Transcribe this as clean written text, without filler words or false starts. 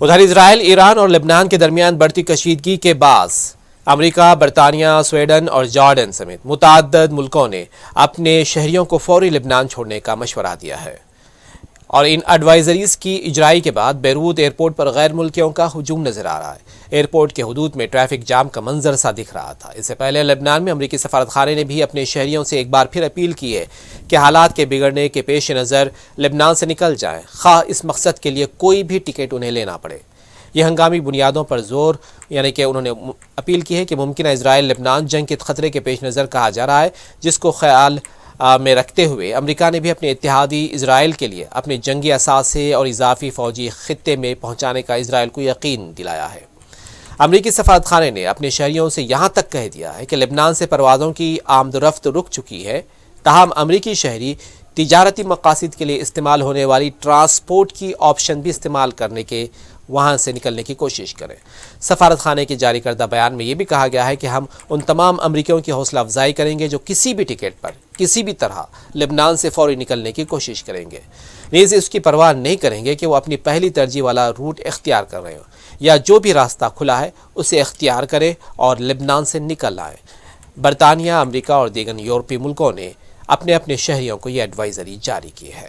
ادھر اسرائیل، ایران اور لبنان کے درمیان بڑھتی کشیدگی کے باعث امریکہ، برطانیہ، سویڈن اور جارڈن سمیت متعدد ملکوں نے اپنے شہریوں کو فوری لبنان چھوڑنے کا مشورہ دیا ہے، اور ان ایڈوائزریز کی اجرائی کے بعد بیروت ایئرپورٹ پر غیر ملکیوں کا ہجوم نظر آ رہا ہے۔ ایئرپورٹ کے حدود میں ٹریفک جام کا منظر سا دکھ رہا تھا۔ اس سے پہلے لبنان میں امریکی سفارت خانے نے بھی اپنے شہریوں سے ایک بار پھر اپیل کی ہے کہ حالات کے بگڑنے کے پیش نظر لبنان سے نکل جائیں، خواہ اس مقصد کے لیے کوئی بھی ٹکٹ انہیں لینا پڑے۔ یہ ہنگامی بنیادوں پر زور کہ انہوں نے اپیل کی ہے کہ ممکنہ اسرائیل لبنان جنگ کے خطرے کے پیش نظر کہا جا رہا ہے، جس کو خیال میں رکھتے ہوئے امریکہ نے بھی اپنے اتحادی اسرائیل کے لیے اپنے جنگی اثاثے اور اضافی فوجی خطے میں پہنچانے کا اسرائیل کو یقین دلایا ہے۔ امریکی سفارت خانے نے اپنے شہریوں سے یہاں تک کہہ دیا ہے کہ لبنان سے پروازوں کی آمد و رفت رک چکی ہے، تاہم امریکی شہری تجارتی مقاصد کے لیے استعمال ہونے والی ٹرانسپورٹ کی آپشن بھی استعمال کرنے کے وہاں سے نکلنے کی کوشش کریں۔ سفارت خانے کے جاری کردہ بیان میں یہ بھی کہا گیا ہے کہ ہم ان تمام امریکیوں کی حوصلہ افزائی کریں گے جو کسی بھی ٹکٹ پر کسی بھی طرح لبنان سے فوری نکلنے کی کوشش کریں گے، نیز اس کی پرواہ نہیں کریں گے کہ وہ اپنی پہلی ترجیح والا روٹ اختیار کر رہے ہوں، یا جو بھی راستہ کھلا ہے اسے اختیار کریں اور لبنان سے نکل آئیں۔ برطانیہ، امریکہ اور دیگر یورپی ملکوں نے اپنے شہریوں کو یہ ایڈوائزری جاری کی ہے۔